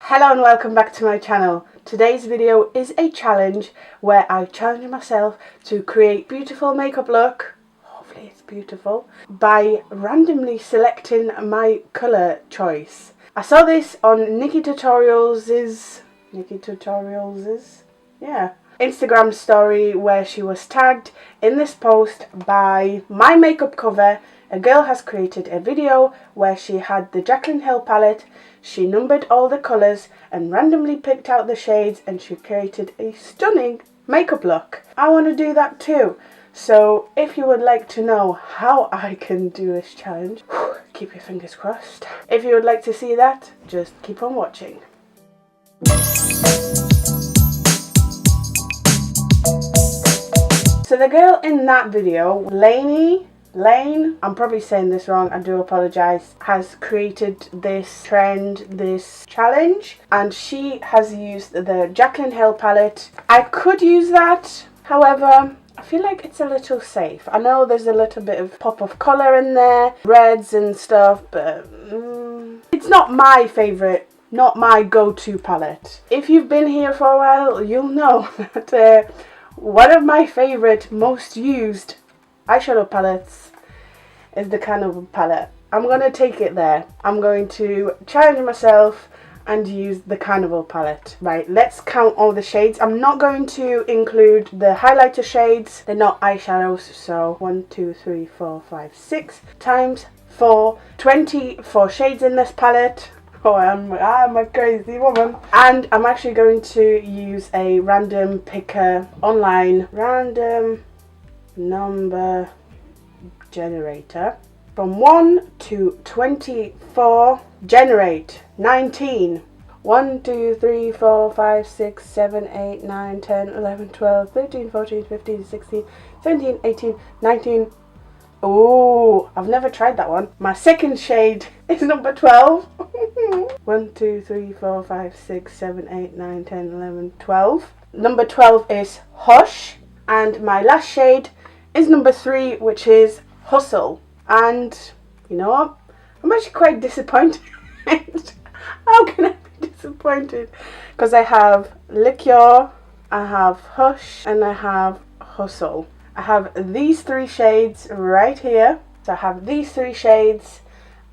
Hello and welcome back to my channel. Today's video is a challenge where I challenge myself to create beautiful makeup look, hopefully it's beautiful, by randomly selecting my colour choice. I saw this on Nikkie Tutorials' Instagram story where she was tagged in this post by my makeup cover. A girl has created a video where she had the Jaclyn Hill palette, she numbered all the colours and randomly picked out the shades, and she created a stunning makeup look. I want to do that too. So if you would like to know how I can do this challenge, keep your fingers crossed. If you would like to see that, just keep on watching. So the girl in that video, Lane, I'm probably saying this wrong, I do apologise, has created this trend, this challenge, and she has used the Jaclyn Hill palette. I could use that, however, I feel like it's a little safe. I know there's a little bit of pop of colour in there, reds and stuff, but it's not my favourite, not my go-to palette. If you've been here for a while, you'll know that one of my favourite, most used eyeshadow palettes is the Carnival palette. I'm going to take it there. I'm going to challenge myself and use the Carnival palette. Right, let's count all the shades. I'm not going to include the highlighter shades. They're not eyeshadows. So 1, 2, 3, 4, 5, 6 times 4. 24 shades in this palette. Oh, I'm a crazy woman. And I'm actually going to use a random picker online. Random number generator. From 1 to 24, generate 19. 1, 2, 3, 4, 5, 6, 7, 8, 9, 10, 11, 12, 13, 14, 15, 16, 17, 18, 19. Oh, I've never tried that one. My second shade is number 12. 1, 2, 3, 4, 5, 6, 7, 8, 9, 10, 11, 12. Number 12 is Hush. And my last shade is number 3, which is Hustle. And you know what? I'm actually quite disappointed. How can I be disappointed? Because I have Liqueur, I have Hush, and I have Hustle. I have these 3 shades right here. So I have these 3 shades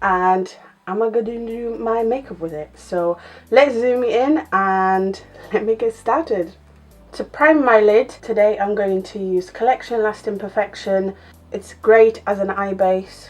and I'm going to do my makeup with it. So let's zoom in and let me get started. To prime my lid, today I'm going to use Collection Lasting Perfection. It's great as an eye base.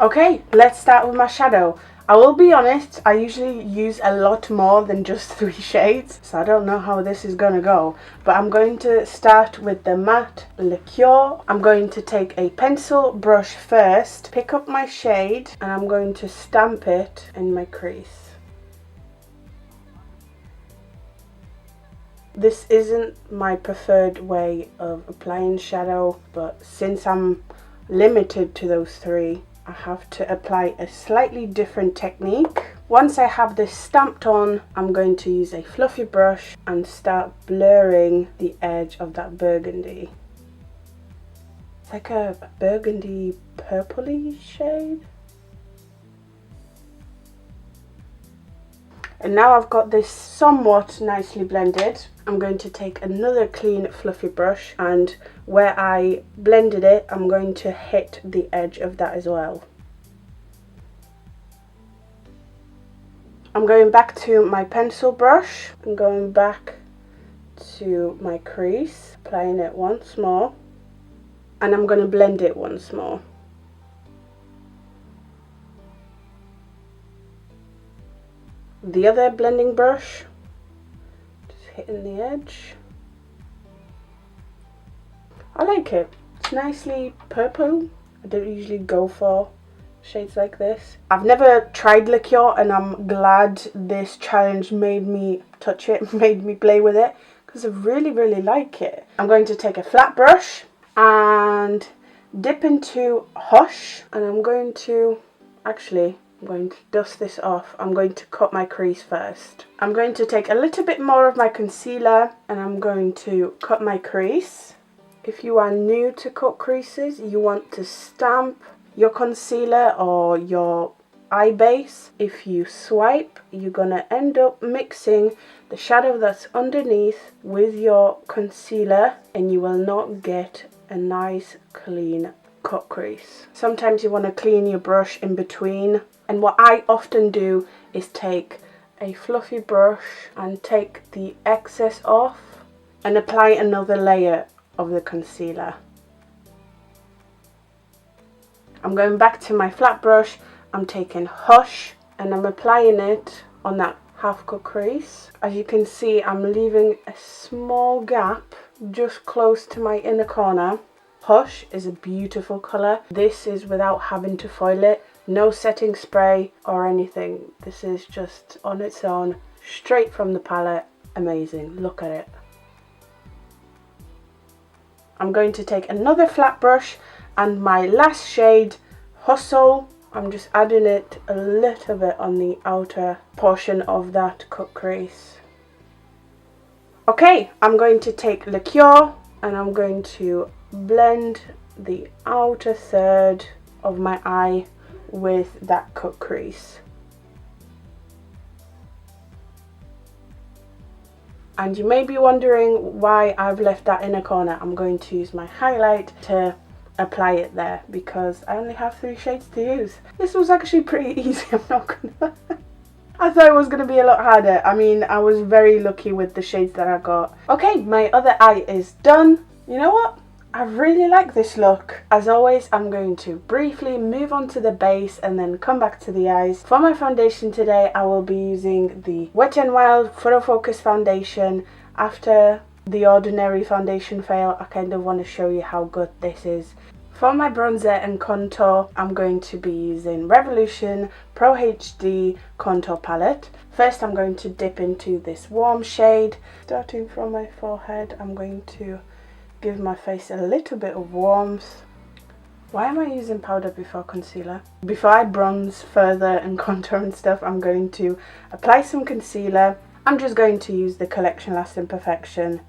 Okay, let's start with my shadow. I will be honest, I usually use a lot more than just 3 shades, so I don't know how this is gonna go. But I'm going to start with the matte Liqueur. I'm going to take a pencil brush first, pick up my shade, and I'm going to stamp it in my crease. This isn't my preferred way of applying shadow, but since I'm limited to those 3, I have to apply a slightly different technique. Once I have this stamped on, I'm going to use a fluffy brush and start blurring the edge of that burgundy. It's like a burgundy purpley shade. And now I've got this somewhat nicely blended, I'm going to take another clean fluffy brush, and where I blended it, I'm going to hit the edge of that as well. I'm going back to my pencil brush and going back to my crease, applying it once more, and I'm going to blend it once more. The other blending brush, just hitting the edge. I like it. It's nicely purple. I don't usually go for shades like this. I've never tried Liqueur, and I'm glad this challenge made me touch it, made me play with it, because I really like it. I'm going to take a flat brush and dip into Hush, and I'm going to dust this off. I'm going to cut my crease first. I'm going to take a little bit more of my concealer and I'm going to cut my crease. If you are new to cut creases, you want to stamp your concealer or your eye base. If you swipe, you're gonna end up mixing the shadow that's underneath with your concealer, and you will not get a nice clean cut crease. Sometimes you want to clean your brush in between, and what I often do is take a fluffy brush and take the excess off and apply another layer of the concealer. I'm going back to my flat brush, I'm taking Hush and I'm applying it on that half cut crease. As you can see, I'm leaving a small gap just close to my inner corner. Hush is a beautiful colour. This is without having to foil it. No setting spray or anything. This is just on its own, straight from the palette. Amazing. Look at it. I'm going to take another flat brush and my last shade, Hustle. I'm just adding it a little bit on the outer portion of that cut crease. Okay, I'm going to take Liqueur and I'm going to blend the outer third of my eye with that cut crease. And you may be wondering why I've left that inner corner. I'm going to use my highlight to apply it there because I only have 3 shades to use. This was actually pretty easy, I'm not gonna I thought it was going to be a lot harder. I mean, I was very lucky with the shades that I got. Okay, my other eye is done. You know what? I really like this look. As always, I'm going to briefly move on to the base and then come back to the eyes. For my foundation today, I will be using the Wet n Wild Photo Focus foundation. After the ordinary foundation fail, I kind of want to show you how good this is. For my bronzer and contour, I'm going to be using Revolution Pro HD Contour Palette. First, I'm going to dip into this warm shade. Starting from my forehead, I'm going to give my face a little bit of warmth. Why am I using powder before concealer? Before I bronze further and contour and stuff, I'm going to apply some concealer. I'm just going to use the Collection Lasting Perfection.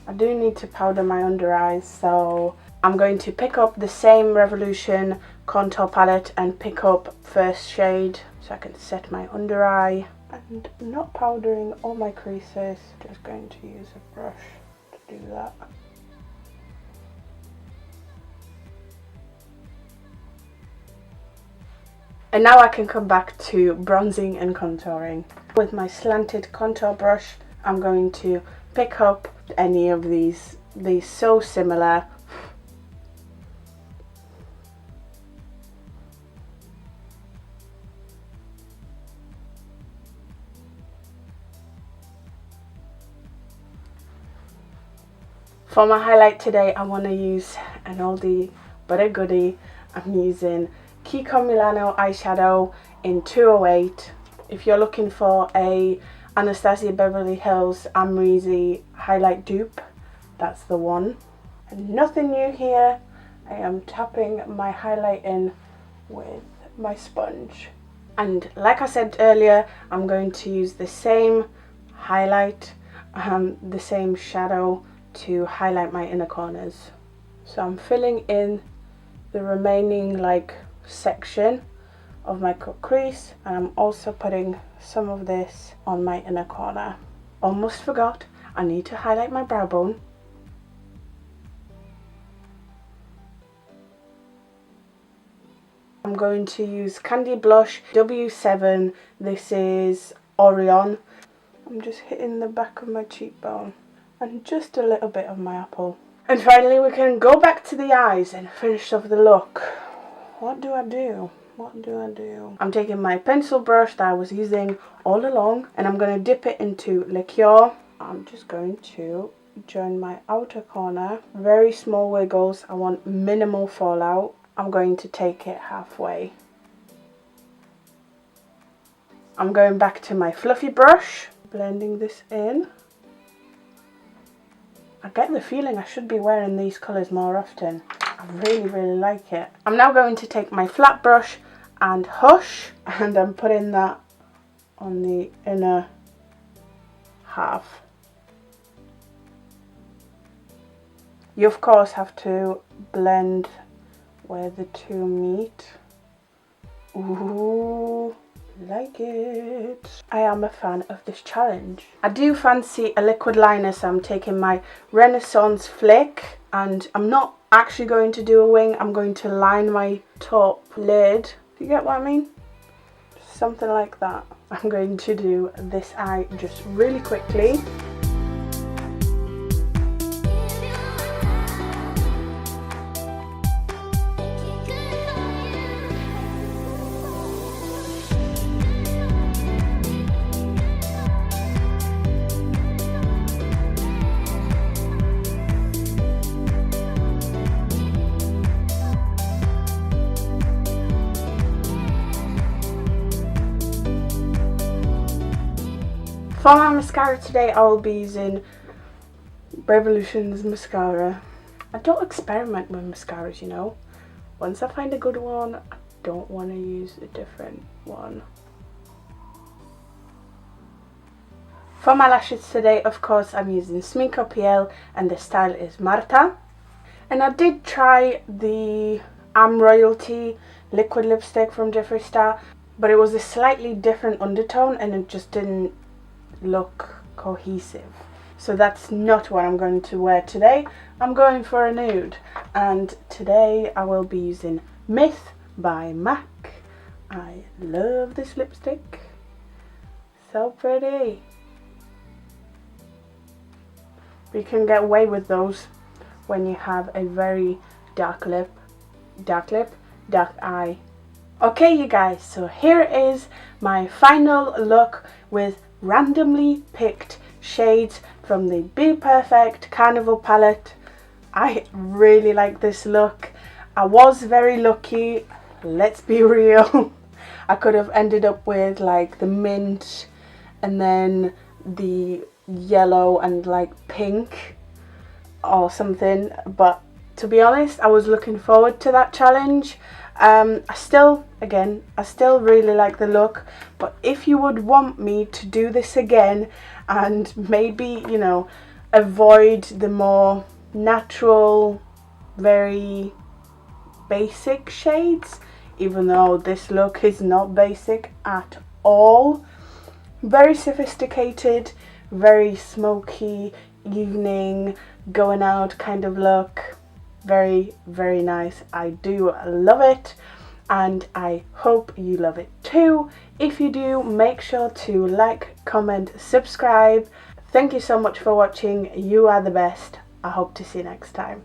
I do need to powder my under eyes, so I'm going to pick up the same Revolution contour palette and pick up first shade so I can set my under eye. And not powdering all my creases, just going to use a brush to do that. And now I can come back to bronzing and contouring. With my slanted contour brush, I'm going to pick up any of these. They're so similar. For my highlight today, I want to use an oldie but a goodie. I'm using Kiko Milano eyeshadow in 208. If you're looking for a Anastasia Beverly Hills Amrezy highlight dupe, that's the one. And nothing new here. I am tapping my highlight in with my sponge. And like I said earlier, I'm going to use the same highlight, the same shadow to highlight my inner corners. So I'm filling in the remaining section of my cut crease, and I'm also putting some of this on my inner corner. Almost forgot, I need to highlight my brow bone. I'm going to use Candy Blush W7. This is Orion. I'm just hitting the back of my cheekbone and just a little bit of my apple. And finally we can go back to the eyes and finish off the look. What do I do? What do I do? I'm taking my pencil brush that I was using all along and I'm going to dip it into Liqueur. I'm just going to join my outer corner. Very small wiggles. I want minimal fallout. I'm going to take it halfway. I'm going back to my fluffy brush, blending this in. I get the feeling I should be wearing these colours more often. I really like it. I'm now going to take my flat brush and Hush, and I'm putting that on the inner half. You of course have to blend where the two meet. Ooh, like it. I am a fan of this challenge. I do fancy a liquid liner, so I'm taking my Renaissance Flick, and I'm not actually going to do a wing. I'm going to line my top lid. Do you get what I mean? Something like that. I'm going to do this eye just really quickly. For my mascara today, I will be using Revolution's mascara. I don't experiment with mascaras, you know. Once I find a good one, I don't want to use a different one. For my lashes today, of course, I'm using Smiko PL and the style is Marta. And I did try the Royalty liquid lipstick from Jeffree Star, but it was a slightly different undertone and it just didn't look cohesive. So that's not what I'm going to wear today. I'm going for a nude, and today I will be using Myth by MAC. I love this lipstick. So pretty. You can get away with those when you have a very dark eye. Okay you guys, so here is my final look with randomly picked shades from the Be Perfect Carnival palette. I really like this look. I was very lucky, let's be real. I could have ended up with like the mint and then the yellow and like pink or something, but to be honest, I was looking forward to that challenge. I still really like the look, but if you would want me to do this again and maybe, you know, avoid the more natural, very basic shades, even though this look is not basic at all, very sophisticated, very smoky, evening, going out kind of look. Very, very nice. I do love it, and I hope you love it too. If you do, make sure to like, comment, subscribe. Thank you so much for watching. You are the best. I hope to see you next time.